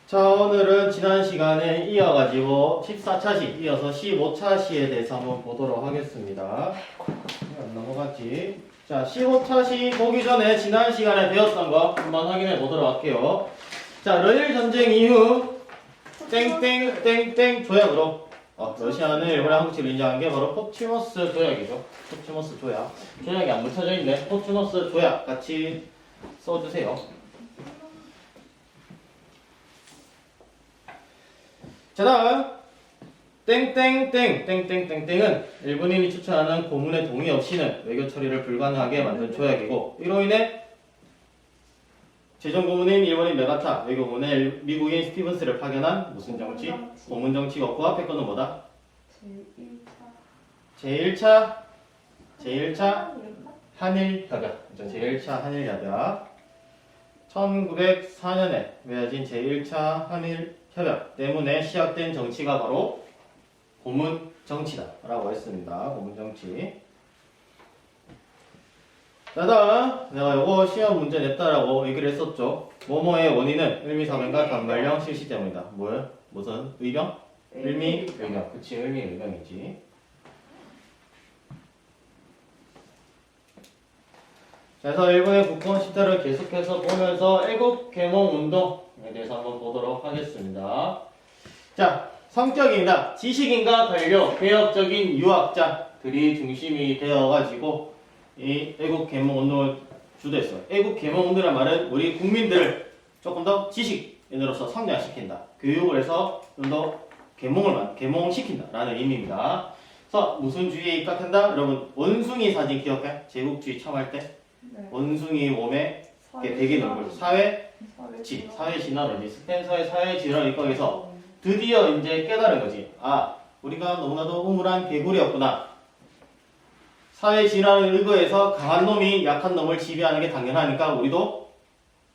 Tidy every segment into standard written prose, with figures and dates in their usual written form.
자, 오늘은 지난 시간에 이어가지고 14차시, 이어서 15차시에 대해서 한번 보도록 하겠습니다. 안 넘어갔지? 자, 15차시 보기 전에 지난 시간에 배웠던 거 한번 확인해 보도록 할게요. 자, 러일 전쟁 이후 땡땡땡땡 조약으로 러시아는 일본의 항구치를 인정한 게 바로 포츠모스 조약이죠. 포츠모스 조약. 조약이 안 붙여져 있네. 포츠모스 조약 같이 써주세요. 자, 다음 땡땡땡땡땡땡땡은 일본인이 추천하는 고문의 동의 없이는 외교 처리를 불가능하게 만든 조약이고, 이로 인해 제정 고문인 일본인 메가타, 외교 고문의 미국인 스티븐스를 파견한 무슨 정치? 고문 정치 거부와 패권은 뭐다? 제1차 한일 협약. 제1차 한일 협약. 1904년에 맺어진 제1차 한일 협약 때문에 시작된 정치가 바로 고문 정치다 라고 했습니다. 고문 정치. 자, 다음 내가 요거 시험 문제 냈다라고 얘기를 했었죠. 뭐뭐의 원인은 을미사변과 단발령 실시 때문이다. 뭐야? 무슨 의병? 을미의병. 그치, 을미의병이지. 그래서 일본의 국권 시대를 계속해서 보면서 애국 계몽 운동에 대해서 한번 보도록 하겠습니다. 자, 성격입니다. 지식인과 관료, 개혁적인 유학자들이 중심이 되어가지고 이 애국 계몽 운동을 주도했어요. 애국 계몽 운동이란 말은 우리 국민들을 조금 더 지식인으로서 성장시킨다. 교육을 해서 좀 더 계몽시킨다라는 의미입니다. 그래서 무슨 주의에 입각한다? 여러분 원숭이 사진 기억해? 제국주의 처음 할 때? 네. 원숭이 몸에 백인 얼굴, 사회 진화론이 스펜서의 사회 진화론 입각에서 드디어 이제 깨달은 거지. 아, 우리가 너무나도 우물한 개구리였구나. 사회 진화론에 의거해서 강한 놈이 약한 놈을 지배하는 게 당연하니까 우리도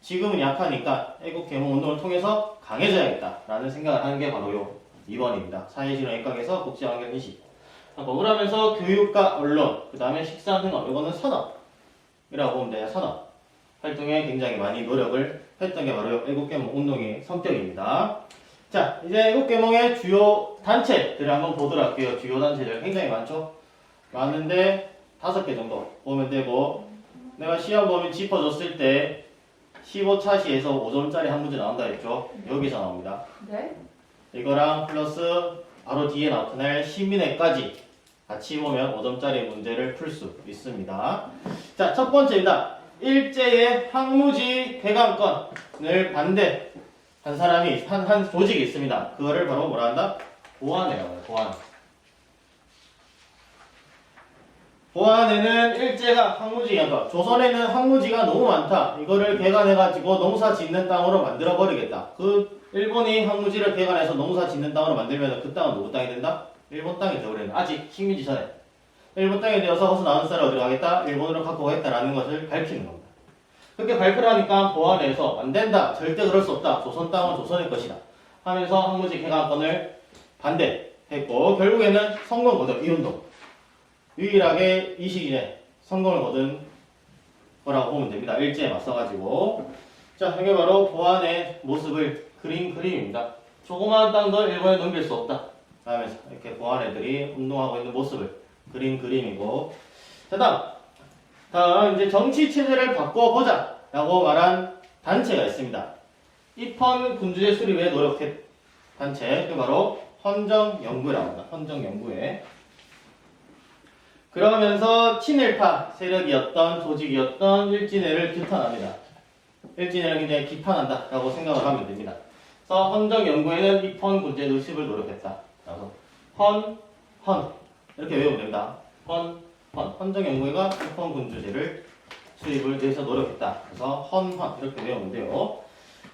지금은 약하니까 애국 계몽 운동을 통해서 강해져야겠다라는 생각을 하는 게 바로 요 2번입니다. 사회 진화론 입각에서 국제환경 인식. 그러면서 교육과 언론, 그 다음에 식사 등 이거는 산업. 이라고 보면 돼요. 산업 활동에 굉장히 많이 노력을 했던 게 바로 애국계몽 운동의 성격입니다. 자, 이제 애국계몽의 주요 단체들을 한번 보도록 할게요. 주요 단체들 굉장히 많죠? 많은데 5개 정도 보면 되고, 내가 시험 보면 짚어줬을 때 15차시에서 5점짜리 한 문제 나온다 했죠? 여기서 나옵니다. 네? 이거랑 플러스 바로 뒤에 나타날 시민회까지 같이 보면 5점짜리 문제를 풀 수 있습니다. 자, 첫 번째입니다. 일제의 항무지 폐광권을 반대한 사람이, 한 조직이 있습니다. 그거를 바로 뭐라 한다? 보안회라고 해요. 보안회는 일제가 항무지가, 조선에는 항무지가 너무 많다. 이거를 개간해가지고 농사 짓는 땅으로 만들어버리겠다. 그 일본이 항무지를 개간해서 농사 짓는 땅으로 만들면 그 땅은 누구 땅이 된다? 일본 땅이 되어버리는, 아직 식민지 전에 일본 땅이 되어서 거기서 나온 쌀을 어디로 가겠다? 일본으로 갖고 가겠다라는 것을 밝히는 겁니다. 그렇게 발표를 하니까 보안회에서 안 된다, 절대 그럴 수 없다, 조선 땅은 조선의 것이다 하면서 항무지 개간권을 반대했고, 결국에는 성공 거둔, 이 운동 유일하게 이 시기에 성공을 거둔 거라고 보면 됩니다. 일제에 맞서가지고. 자, 이게 바로 보안의 모습을 그린 그림입니다. 조그마한 땅도 일본에 넘길 수 없다 하면서 이렇게 보안애들이 운동하고 있는 모습을 그린 그림이고, 자, 다음 이제 정치 체제를 바꿔보자 라고 말한 단체가 있습니다. 입헌 군주제 수립에 노력한 단체, 그 바로 헌정연구라고 합니다. 헌정연구회. 그러면서 친일파 세력이었던, 조직이었던 일진회를 규탄합니다. 일진회를 굉장히 비판한다 라고 생각을 하면 됩니다. 그래서 헌정연구회는 입헌 군주제 수립을 노력했다. 헌 이렇게 외우면 됩니다. 헌정연구회가 입헌 군주제를 수립을 위해서 노력했다. 그래서 헌 이렇게 외우면 돼요.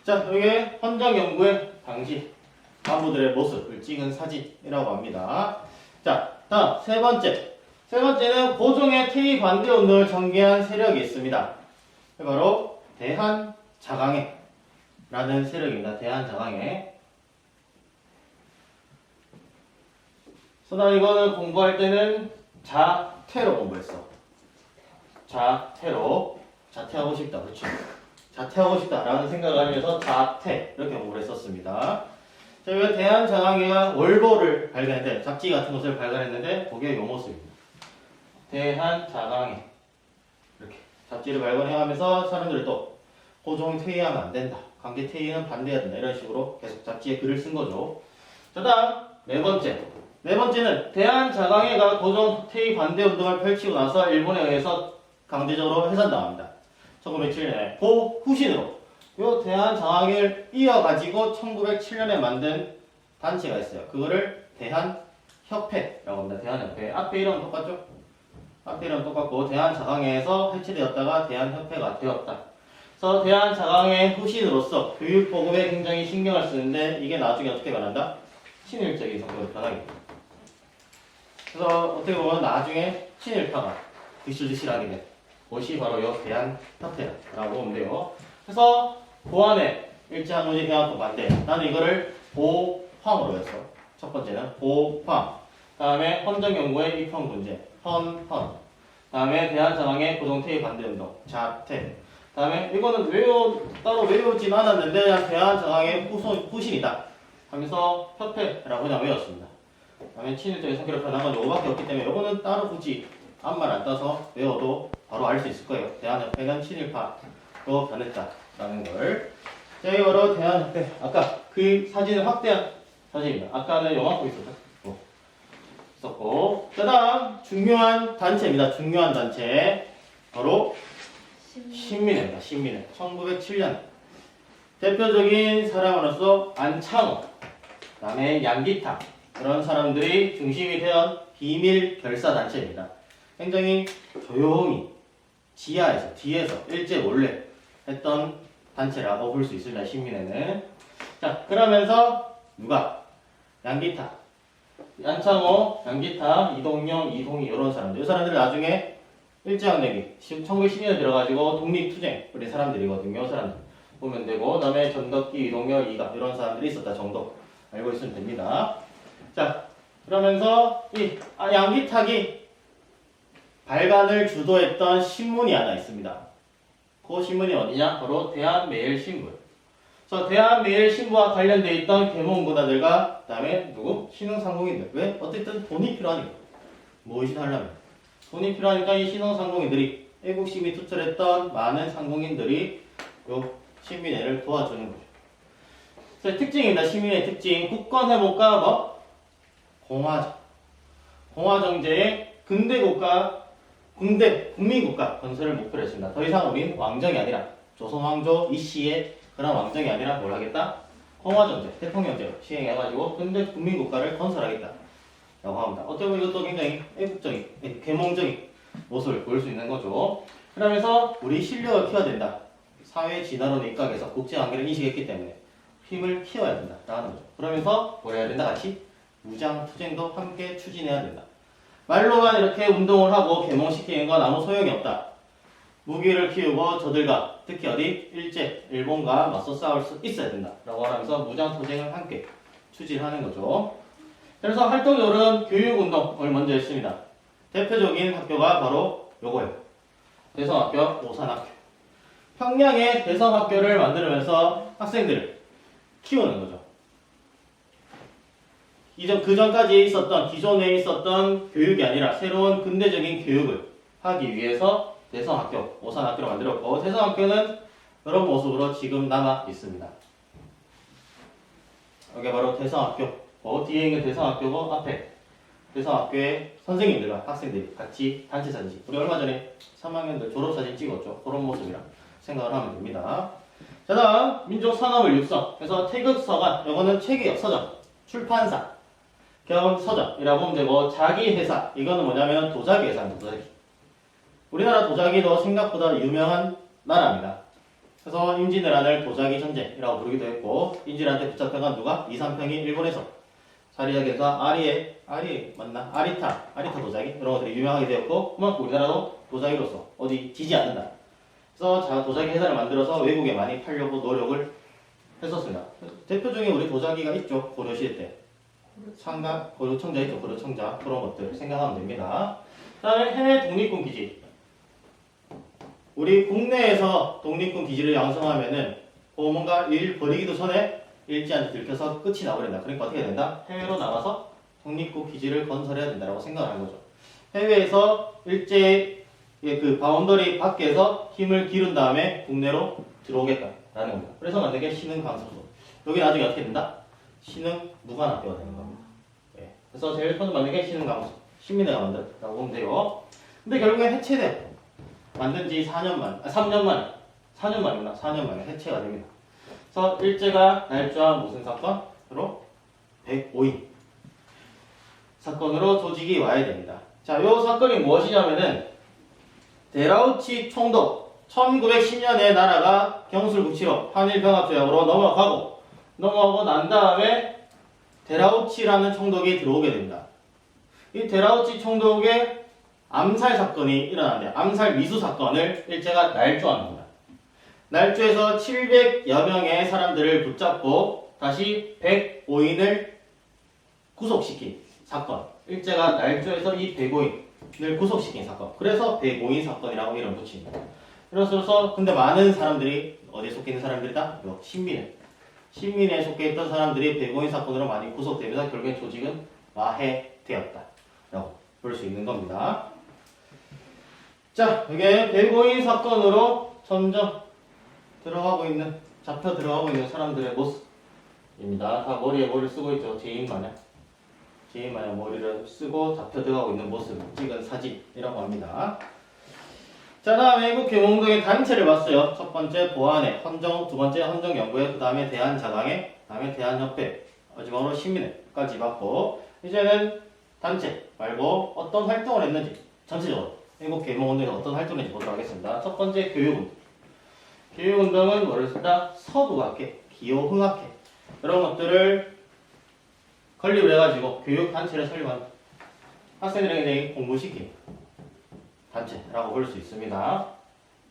자, 이게 헌정연구회 당시 간부들의 모습을 찍은 사진이라고 합니다. 자, 다음 세 번째는 고종의 퇴위 반대 운동을 전개한 세력이 있습니다. 바로 대한자강회라는 세력입니다. 대한자강회. 나 이거는 공부할 때는 자퇴로 공부했어. 자퇴로. 자퇴하고 싶다. 그렇죠? 자퇴하고 싶다라는 생각을 하면서 자퇴 이렇게 공부를 했었습니다. 저희가 대한장항회가 월보를 발견했는데 잡지 같은 것을 발견했는데 거기에 요 모습입니다. 대한장항회 이렇게 잡지를 발견해가면서 사람들이 또 고종 퇴위하면 안 된다. 강제 퇴위는 반대해야 된다. 이런 식으로 계속 잡지에 글을 쓴 거죠. 자, 다음 네 번째. 네 번째는 대한장항회가 고종 퇴위 반대 운동을 펼치고 나서 일본에 의해서 강제적으로 해산당합니다. 1907년에 후신으로 요 대한장항회를 이어가지고 1907년에 만든 단체가 있어요. 그거를 대한협회라고 합니다. 대한협회. 앞에 이름은 똑같죠? 앞에 이름은 똑같고 대한장항회에서 해체되었다가 대한협회가 되었다. 그래서 대한장항회 후신으로서 교육보급에 굉장히 신경을 쓰는데 이게 나중에 어떻게 변한다? 친일적인 성격으로 변하게 됩니다. 그래서 어떻게 보면 나중에 친일파가 드실드실하게 된 것이 바로 이 대한협회라고 보면 돼요. 그래서 보안에 일제항공지 대항법 반대. 나는 이거를 보황으로 했어. 첫 번째는 보황. 다음에 헌정연구의 입헌군제. 헌. 다음에 대한장항회 고종퇴위 반대운동. 자퇴. 다음에 이거는 따로 외우진 않았는데 그냥 대한장항회 후신이다 하면서 협회라고 그냥 외웠습니다. 다음에 친일적인 성격을 변한 건 요거밖에 없기 때문에 요거는 따로 굳이 앞말 안 따서 외워도 바로 알 수 있을 거예요. 대한협회는 친일파로 변했다라는 걸. 자, 이거 바로 대한협회. 아까 그 사진을 확대한 사진입니다. 아까는 요만큼 있었고. 그 다음 중요한 단체입니다. 중요한 단체. 바로 신민회입니다. 신민회. 1907년. 대표적인 사람으로서 안창호, 그 다음에 양기탁 그런 사람들이 중심이 되어 비밀 결사 단체입니다. 굉장히 조용히 지하에서 뒤에서 일제 몰래 했던 단체라고 볼 수 있습니다. 신민회는. 자, 그러면서 누가? 양기탁, 안창호, 양기탁, 이동영, 이동희 이런 사람들. 이 사람들 나중에 일제강점기 1912년에 들어가지고 독립투쟁 우리 사람들이거든요. 이 사람들 보면 되고 그다음에 전덕기, 이동열, 이갑 이런 사람들이 있었다 정도 알고 있으면 됩니다. 자, 그러면서 이 양기탁이 발간을 주도했던 신문이 하나 있습니다. 그 신문이 어디냐? 바로 대한매일신부. 그래서 대한매일신부와 관련되어 있던 계몽군화들과 그다음에 누구? 신흥상공인들. 왜? 어쨌든 돈이 필요하니까. 무엇이든 하려면. 돈이 필요하니까 이 신흥상공인들이 애국심이 투철했던 많은 상공인들이 요 신민회를 도와주는 거죠. 그래서 특징입니다. 신민회 특징. 국권회복과 뭐? 공화정. 공화정제의 근대국가 국민국가 건설을 목표로 했습니다. 더 이상 우린 왕정이 아니라 조선왕조 이씨의 그런 왕정이 아니라 뭘 하겠다? 공화정제, 대통령제로 시행해가지고 근대 국민국가를 건설하겠다 라고 합니다. 어떻게 보면 이것도 굉장히 애국적인, 계몽적인 모습을 보일 수 있는 거죠. 그러면서 우리 실력을 키워야 된다. 사회 진화론에 입각해서 국제관계를 인식했기 때문에 힘을 키워야 된다 라는 거죠. 그러면서 뭘 해야 된다? 같이 무장투쟁도 함께 추진해야 된다. 말로만 이렇게 운동을 하고 계몽시키는 건 아무 소용이 없다. 무기를 키우고 저들과 특히 어디 일본과 맞서 싸울 수 있어야 된다 라고 하면서 무장투쟁을 함께 추진하는 거죠. 그래서 활동적으로는 교육운동을 먼저 했습니다. 대표적인 학교가 바로 요거예요. 대성학교, 오산학교. 평양에 대성학교를 만들면서 학생들을 키우는 거죠. 그 전까지 있었던, 기존에 있었던 교육이 아니라 새로운 근대적인 교육을 하기 위해서 대성학교, 오산학교를 만들었고, 대성학교는 이런 모습으로 지금 남아 있습니다. 여기 바로 대성학교. 뒤에 있는 대성학교고, 앞에 대성학교의 선생님들과 학생들이 같이 단체 사진 찍고, 우리 얼마 전에 3학년들 졸업사진 찍었죠. 그런 모습이라 생각을 하면 됩니다. 자, 다음 민족산업을 육성. 그래서 태극서관, 이거는 책이에요. 서점, 출판사 겸 서점이라고 보면 되고, 자기 회사, 이거는 뭐냐면 도자기 회사입니다. 도자기. 우리나라 도자기도 생각보다 유명한 나라입니다. 그래서 임진왜란을 도자기 전쟁이라고 부르기도 했고, 임진왜란때 붙잡혀간 누가? 이삼평이 일본에서 자리하게서 아리타 도자기 이런 것들이 유명하게 되었고, 그만큼 우리나라도 도자기로서 어디 지지 않는다. 그래서 도자기 회사를 만들어서 외국에 많이 팔려고 노력을 했었습니다. 대표적인 우리 도자기가 있죠. 고려시대 때. 고려청자 있죠. 고려청자 그런 것들 생각하면 됩니다. 그 다음에 해외 독립군 기지. 우리 국내에서 독립군 기지를 양성하면은 뭔가 일 벌이기도 전에 일제한테 들켜서 끝이 나버린다. 그러니까 어떻게 된다? 해외로 나가서 독립군 기지를 건설해야 된다라고 생각을 한 거죠. 해외에서 일제의 그 바운더리 밖에서 힘을 기른 다음에 국내로 들어오겠다라는 겁니다. 그래서 만든 게 신흥강습소. 여기 나중에 어떻게 된다? 신흥무관학교가 되는 겁니다. 네. 그래서 제일 처음 만든 게 신흥강습소. 신민회가 만들었다고 보면 돼요. 근데 결국엔 해체돼요. 만든 지 4년 만, 3년 만에, 4년 만입니다. 4년 만에 해체가 됩니다. 그래서 일제가 날조한 무슨 사건으로 105인 사건으로 조직이 와야 됩니다. 자, 요 사건이 무엇이냐면은 데라우치 총독 1910년에 나라가 경술국치로 한일병합조약으로 넘어가고 난 다음에 데라우치라는 총독이 들어오게 됩니다. 이 데라우치 총독의 암살 사건이 일어나는데 암살 미수 사건을 일제가 날조한 겁니다. 날조해서 700여 명의 사람들을 붙잡고 다시 105인을 구속시킨 사건. 일제가 날조해서 이 105인을 구속시킨 사건. 그래서 105인 사건이라고 이름 붙입니다. 그래서 근데 많은 사람들이 어디에 속해 있는 사람들이다? 신민에 속해 있던 사람들이 105인 사건으로 많이 구속되면서 결국엔 조직은 와해되었다라고 볼 수 있는 겁니다. 자, 이게 105인 사건으로 점점 잡혀 들어가고 있는 사람들의 모습입니다. 다 머리에 머리를 쓰고 있죠. 제인 마냥 머리를 쓰고 잡혀 들어가고 있는 모습을 찍은 사진이라고 합니다. 자, 다음에 외국 계몽운동의 단체를 봤어요. 첫 번째 보안회, 헌정, 두 번째 헌정연구회, 그 다음에 대한자강회, 그 다음에 대한협회, 마지막으로 신민회까지 봤고, 이제는 단체 말고 어떤 활동을 했는지 전체적으로 외국 계몽운동에서 어떤 활동을 했는지 보도록 하겠습니다. 첫 번째 교육운동. 교육운동은 뭐를 쓴다? 서부학회, 기호흥학회 이런 것들을 건립을 해가지고 교육단체를 설립한 학생들에게 공부시킨 단체라고 볼 수 있습니다.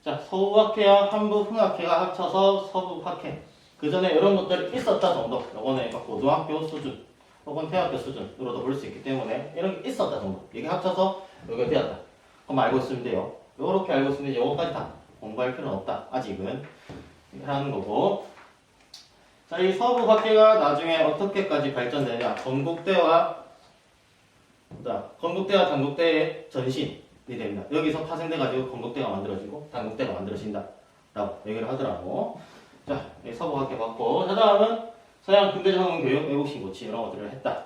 자, 서부학회와 한부흥학회가 합쳐서 서부학회. 그 전에 이런 것들이 있었다 정도. 요거는 고등학교 수준 혹은 대학교 수준으로도 볼 수 있기 때문에 이런 게 있었다 정도. 이게 합쳐서 여기가 되었다. 그럼 알고 있으면 돼요. 요렇게 알고 있으면 요거까지 다 공부할 필요는 없다. 아직은 하는 거고. 자, 이 서부학회가 나중에 어떻게까지 발전되냐? 건국대와 단국대의 전신이 됩니다. 여기서 파생돼가지고 건국대가 만들어지고 단국대가 만들어진다라고 얘기를 하더라고. 자, 서부학회 봤고, 그 다음은 서양 근대전문교육, 외국신고치 이런 것들을 했다.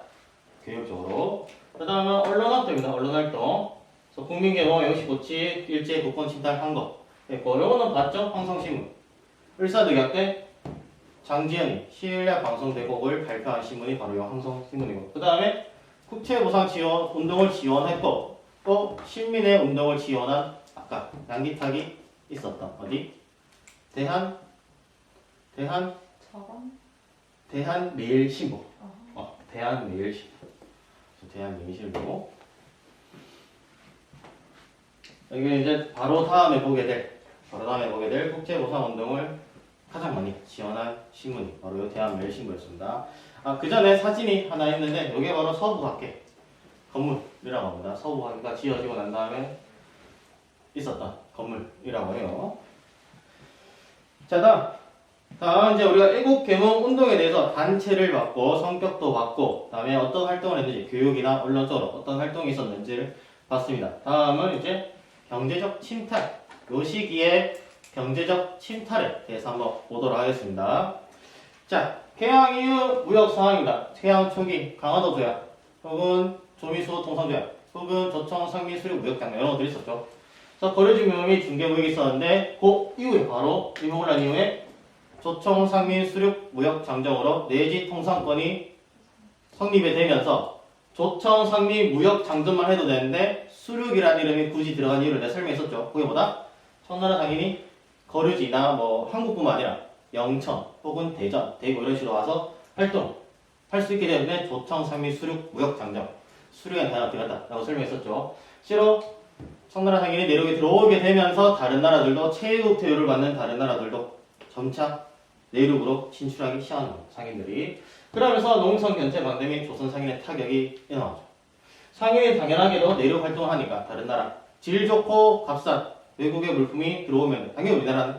교육적으로. 그 다음은 언론활동입니다. 언론활동. 그래서 국민개몽, 외국신고치, 일제 국권 침탈한 거 했고, 요거는 봤죠? 황성신문. 을사늑약 때 장지현이 실내 방송 대곡을 발표한 신문이 바로 이 황성신문이고, 그 다음에 국채보상 지원 운동을 지원했고, 또 신민의 운동을 지원한 아까 양기탁이 있었던 어디? 대한매일신보. 대한매일신보. 여기 이제 바로 다음에 보게 될 국제보상 운동을 가장 많이 지원한 신문이 바로 이 대한매일신보였습니다. 그 전에 사진이 하나 있는데 이게 바로 서부학회 건물이라고 합니다. 서부학회가 지어지고 난 다음에 있었던 건물이라고 해요. 자, 다음 이제 우리가 애국개몽 운동에 대해서 단체를 봤고 성격도 봤고, 다음에 어떤 활동을 했는지 교육이나 언론적으로 어떤 활동이 있었는지를 봤습니다. 다음은 이제 경제적 침탈. 요 시기에 경제적 침탈에 대해서 한번 보도록 하겠습니다. 자, 개항 이후 무역 상황입니다. 개항 초기 강화도 조약, 혹은 조미수 통상조약, 혹은 조청 상민 수륙 무역장려 이런 것들이 있었죠. 그래서 거래증명 및 중개무역이 있었는데 그 이후에 바로 입국을 한 이후에 조청 상민 수륙 무역 장정으로 내지 통상권이 성립이 되면서 조청 상민 무역 장전만 해도 되는데 수륙이라는 이름이 굳이 들어간 이유를 내가 설명했었죠. 그게 뭐다? 청나라 당연히 거류지나 뭐 한국뿐만 아니라 영천 혹은 대전, 대구 이런 식으로 와서 활동할 수 있기 때문에 조청 상민 수륙 무역 장정, 수륙의 단어가 들어갔다라고 설명했었죠. 실로 청나라 상인이 내륙에 들어오게 되면서 다른 나라들도 체육 대우를 받는 다른 나라들도 점차 내륙으로 진출하기 시작하는 상인들이. 그러면서 농성 견제 반대 및 조선 상인의 타격이 일어나죠. 상인이 당연하게도 내륙 활동을 하니까 다른 나라 질 좋고 값싼 외국의 물품이 들어오면 당연히 우리나라는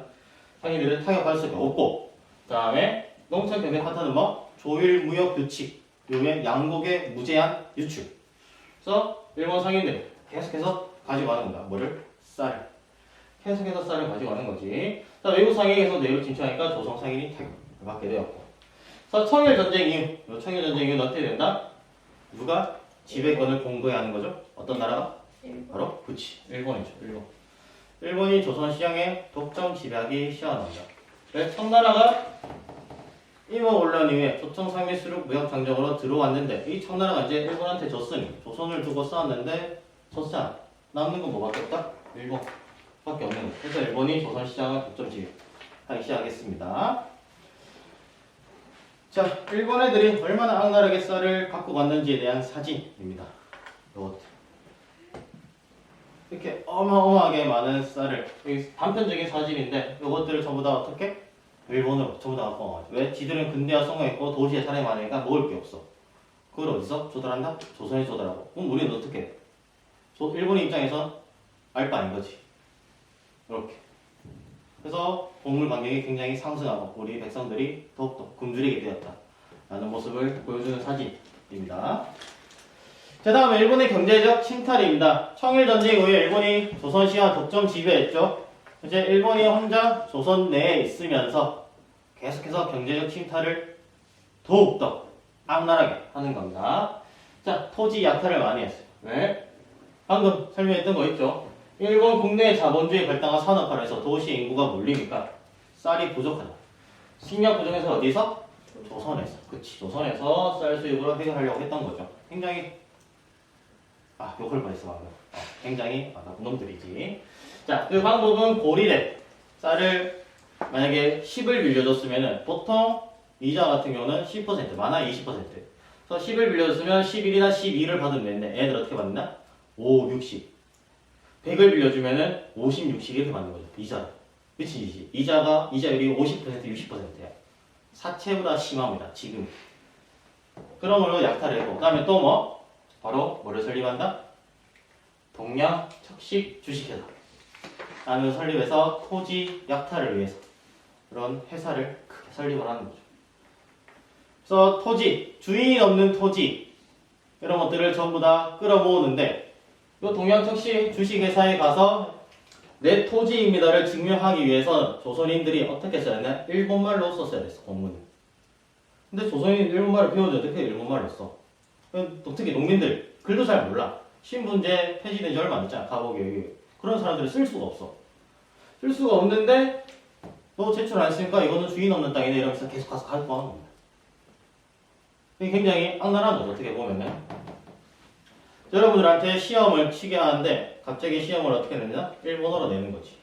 상인들을 타격할 수밖에 없고, 그 다음에 농촌 경제 파트는 뭐? 조율 무역 규칙, 요에 양국의 무제한 유출. 그래서 일본 상인들이 계속해서 가져가는 겁니다. 뭐를? 쌀을. 계속해서 쌀을 가져가는 거지. 자, 외국 상인에서 내로 진출하니까 조선 상인이 타격을 받게 되었고. 그래서 청일 전쟁 이후, 요 청일 전쟁 이후는 어떻게 된다? 누가 지배권을 공고히 하는 거죠? 어떤 나라가? 바로 그치, 일본이죠. 일본이 조선 시장에 독점 지배하기 시작합니다. 그래서 청나라가 임원 올란 이후에 조청 상미수륙 무역 장정으로 들어왔는데, 이 청나라가 이제 일본한테 졌으니 조선을 두고 싸웠는데 졌잖아. 남는 건 뭐밖에 없다? 일본밖에 없는 거죠. 그래서 일본이 조선 시장을 독점 지배하기 시작했습니다. 자, 일본 애들이 얼마나 악랄하게 쌀을 갖고 갔는지에 대한 사진입니다. 요것 이렇게 어마어마하게 많은 쌀을, 여기 단편적인 사진인데 요것들을 전부 다 어떻게? 일본으로 전부 다 갖고 와가지고. 왜? 지들은 근대화 성공했고 도시에 사람이 많으니까 먹을 게 없어. 그걸 어디서 조달한다? 조선이 조달하고. 그럼 우리는 어떻게 해? 일본의 입장에서 알 바 아닌 거지. 이렇게. 그래서 곡물 반경이 굉장히 상승하고 우리 백성들이 더욱더 굶주리게 되었다 라는 모습을 보여주는 사진입니다. 자, 다음에 일본의 경제적 침탈입니다. 청일전쟁 이후에 일본이 조선시와 독점 지배했죠. 이제 일본이 혼자 조선 내에 있으면서 계속해서 경제적 침탈을 더욱더 악랄하게 하는 겁니다. 자, 토지 약탈을 많이 했어요. 왜? 방금 설명했던 거 있죠. 일본 국내 자본주의 발달과 산업화를 해서 도시 인구가 몰리니까 쌀이 부족하다. 식량 부족해서 어디서? 조선에서. 그치, 조선에서 쌀 수입으로 해결하려고 했던 거죠. 굉장히 욕을 뻔했어 방금. 굉장히 나쁜 놈들이지. 자, 그 방법은 고리대. 쌀을 만약에 10을 빌려줬으면은 보통 이자 같은 경우는 10%, 많아 20%. 그래서 10을 빌려줬으면 11이나 12를 받으면 되는데 애들 어떻게 받나? 5, 60. 100을 빌려주면은 50, 60 이렇게 받는 거죠. 이자. 그치? 이자율이 50%, 60%야. 사채보다 심합니다. 지금. 그런 걸로 약탈을 했고. 그 다음에 또 뭐? 바로 뭐를 설립한다? 동양 척식 주식회사. 라는 설립해서 토지 약탈을 위해서 그런 회사를 크게 설립을 하는 거죠. 그래서 토지, 주인이 없는 토지 이런 것들을 전부 다 끌어모으는데 이 동양척시 주식회사에 가서 내 토지입니다를 증명하기 위해서 조선인들이 어떻게 써야 되나? 일본말로 썼어야 됐어, 공문을. 근데 조선인 일본말을 배우지 어떻게 일본말로 써? 특히 농민들, 글도 잘 몰라. 신분제 폐지된 지 얼마 안 됐잖아, 가보기. 그런 사람들을 쓸 수가 없어. 쓸 수가 없는데 너 제출 안 했으니까 이거는 주인 없는 땅이네 이러면서 계속 가서 가지고 하는 겁니다. 이게 굉장히 악랄한 거죠, 어떻게 보면은. 여러분들한테 시험을 치게 하는데 갑자기 시험을 어떻게 내냐? 일본어로 내는 거지.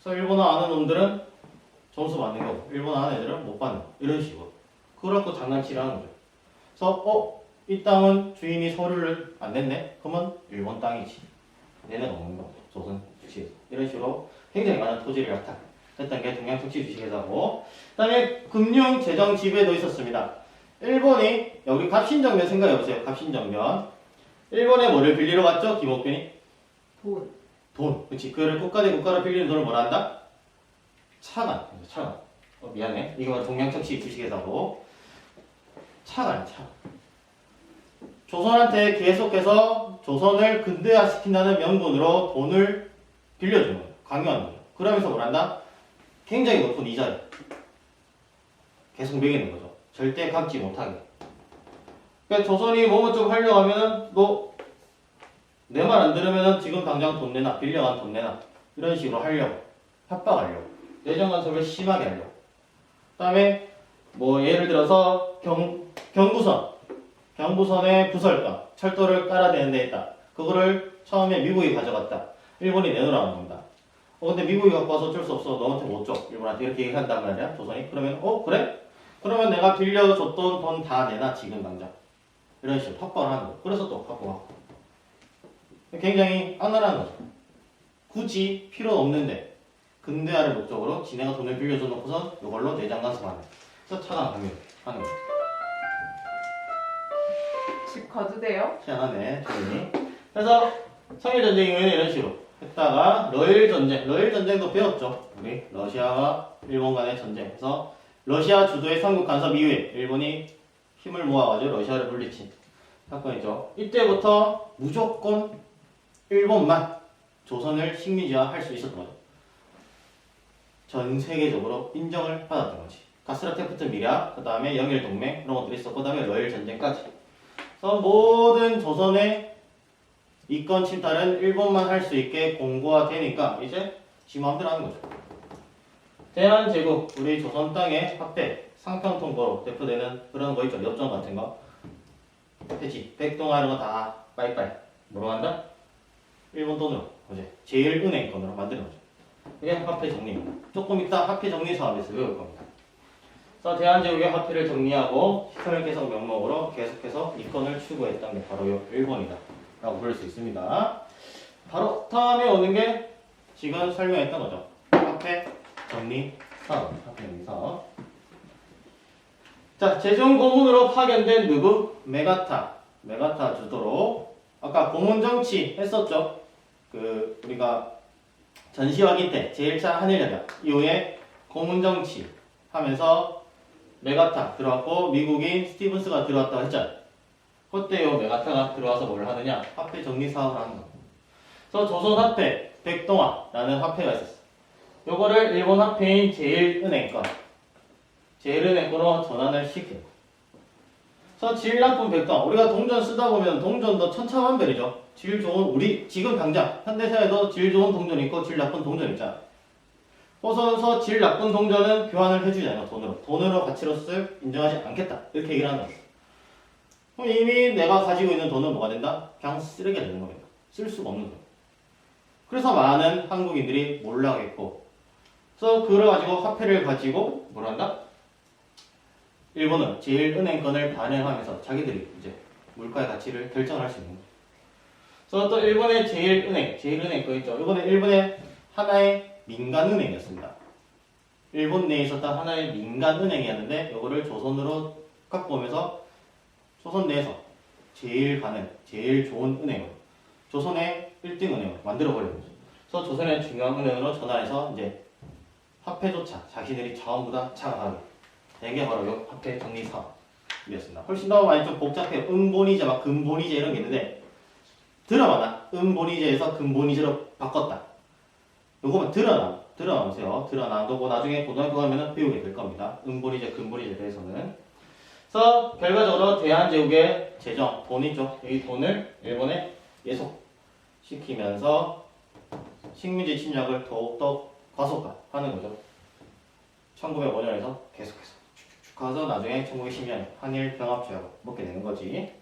그래서 일본어 아는 놈들은 점수 받는 거고 일본어 아는 애들은 못 받는 거. 이런 식으로. 그걸 또 장난치를 하는 거죠. 그래서 이 땅은 주인이 서류를 안 냈네? 그러면 일본 땅이지. 얘네가 없는 거. 조선 주식회사. 이런 식으로 굉장히 많은 토지를 약탈했던 게 동양척시 주식회사고, 그 다음에 금융 재정 지배도 있었습니다. 일본이 우리 갑신정변 생각해보세요. 갑신정변. 일본에 뭐를 빌리러 갔죠? 김옥균이? 돈. 그치. 그거를 국가 대 국가로 빌리는 돈을 뭐라 한다? 차관. 미안해. 이거 동양척시 주식회사고. 차관. 조선한테 계속해서 조선을 근대화시킨다는 명분으로 돈을 빌려주는 거예요. 강요하는 거죠. 그러면서 뭘 한다? 굉장히 높은 이자를 계속 매기는 거죠. 절대 갚지 못하게. 그러니까 조선이 뭐뭐 좀 하려고 하면은 너 내 말 안 들으면은 지금 당장 돈 내놔, 빌려간 돈 내놔, 이런 식으로 하려고, 협박하려고, 내정 간섭을 심하게 하려고. 그 다음에 뭐 예를 들어서 경부선에 부설가, 철도를 깔아대는 데 있다. 그거를 처음에 미국이 가져갔다. 일본이 내놓으라는 겁니다. 근데 미국이 갖고 와서 어쩔 수 없어. 너한테 못 줘. 일본한테 이렇게 얘기한단 말이야. 조선이. 그러면 그래? 그러면 내가 빌려줬던 돈 다 내놔. 지금 당장. 이런 식으로 협박을 하는 거예요. 그래서 또 갖고 와. 굉장히 악랄한 거죠. 굳이 필요 없는데 근대화를 목적으로 지네가 돈을 빌려줘 놓고서 이걸로 내장 간섭하는. 그래서 차관 강요하는 거예요. 집 가도 돼요? 희한하네, 조용히. 그래서 청일전쟁 이후에는 이런 식으로 했다가 러일 전쟁도 배웠죠. 우리 러시아와 일본 간의 전쟁에서 러시아 주도의 삼국 간섭 이후에 일본이 힘을 모아가지고 러시아를 물리친 사건이죠. 이때부터 무조건 일본만 조선을 식민지화할 수 있었던 거죠. 전 세계적으로 인정을 받았던 거지. 가스라테프트 미략, 그 다음에 영일동맹 그런 것들이 있었고, 그 다음에 러일 전쟁까지. 그래서 모든 조선의 이권 침탈은 일본만 할 수 있게 공고화되니까 이제 지 마음대로 하는 거죠. 대한제국, 우리 조선 땅의 화폐, 상평 통보로 대표되는 그런 거 있죠. 엽전 같은 거. 폐지, 백동화 이런 거 다 빠이빠이. 뭐로 한다? 일본 돈으로, 어제 제일은행권으로 만드는 거죠. 이게 화폐 정리입니다. 조금 이따 화폐 정리 사업에서 배울 겁니다. 그래서 대한제국의 화폐를 정리하고 시설 개선 명목으로 계속해서 이권을 추구했던 게 바로 일본이다 라고 부를 수 있습니다. 바로 다음에 오는 게 지금 설명했던 거죠. 화폐 정리 사업. 화폐 정리 사업. 자, 재정 고문으로 파견된 누구? 메가타 주도로 아까 고문 정치 했었죠. 우리가 전시 확인 때 제1차 한일협약 이후에 고문 정치 하면서 메가타 들어왔고 미국인 스티븐스가 들어왔다고 했잖아요. 그때 요 메가타가 들어와서 뭘 하느냐? 화폐 정리 사업을 하는 거예요. 그래서 조선화폐 백동화라는 화폐가 있었어요. 요거를 일본 화폐인 제일은행권으로 전환을 시켜요. 그래서 질 나쁜 백동화. 우리가 동전 쓰다 보면 동전도 천차만별이죠. 질 좋은, 우리 지금 당장 현대사에도 질 좋은 동전 있고 질 나쁜 동전 있잖아. 그래서 질 나쁜 동전은 교환을 해주잖아요. 돈으로 가치로서 인정하지 않겠다. 이렇게 얘기를 하는 거예요. 그럼 이미 내가 가지고 있는 돈은 뭐가 된다? 그냥 쓰레기가 되는 겁니다. 쓸 수가 없는 거예요. 그래서 많은 한국인들이 몰락했고, 그래서 그래가지고 화폐를 가지고 뭘 한다? 일본은 제일은행권을 반영하면서 자기들이 이제 물가의 가치를 결정을 할 수 있는 거예요. 그래서 또 일본의 제일은행권 있죠. 이거는 일본의 하나의 민간은행이었습니다. 일본 내에 있었던 하나의 민간은행이었는데 이거를 조선으로 갖고 오면서 조선 내에서 제일 좋은 은행으로 조선의 1등 은행으로 만들어버리는 거죠. 그래서 조선의 중앙은행으로 전환해서 이제 화폐조차 자신들이 전부 다 장악하게 된 게 바로 이 화폐 정리 사업이었습니다. 훨씬 더 많이 좀 복잡해요. 음본이제, 막 금본이제 이런 게 있는데 드라마나 음본이제에서 금본이제로 바꿨다. 요거만 드러나보세요. 드러나고 나중에 고등학교 가면은 배우게 될 겁니다. 음본이제, 금본이제에 대해서는. 그래서 결과적으로 대한제국의 재정, 돈 있죠. 이 돈을 일본에 예속시키면서 식민지 침략을 더욱더 과속화하는 거죠. 1905년에서 계속해서 쭉쭉 가서 나중에 1910년 한일 병합조약을 맺게 되는 거지.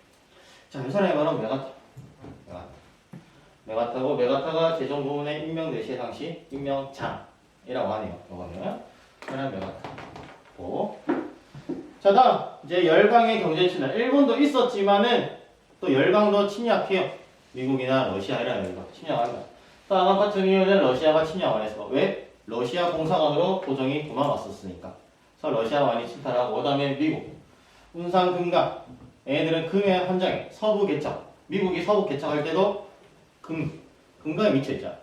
자, 이 사람이 바로 메가타가 재정 부문에 임명 내시 당시 임명장이라고 하네요. 이거는 그냥 메가타고. 자, 다음 이제 열강의 경제 침략. 일본도 있었지만은 또 열강도 침략해요. 미국이나 러시아이랑 열강 침략한다. 다음 같은 이유는 러시아가 침략 안 했어. 왜? 러시아 공사관으로 고정이 도망왔었으니까. 그래서 러시아가 많이 침탈하고, 그 다음에 미국 운상금강. 얘네들은 금의 한 장에 서부 개척. 미국이 서부 개척할 때도 금강에 미쳐있잖아.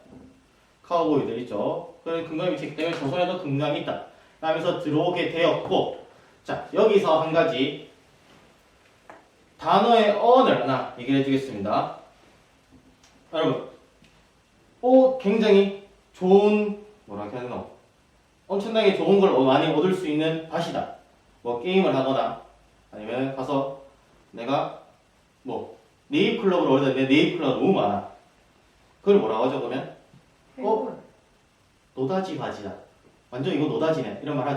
카우보이들 있죠. 그래 금강에 미쳐있기 때문에 조선에도 금강이 있다 하면서 들어오게 되었고, 자, 여기서 한 가지 단어의 어원을 하나 얘기를 해주겠습니다. 여러분, 굉장히 좋은, 뭐라 해야 되나? 엄청나게 좋은 걸 많이 얻을 수 있는 밭이다. 뭐 게임을 하거나 아니면 가서 내가 뭐 네잎클럽을 얻었는데 내 네잎클럽 너무 많아. 그걸 뭐라고 하죠 그러면? 노다지 바지다. 완전 이거 노다지네. 이런 말 하죠.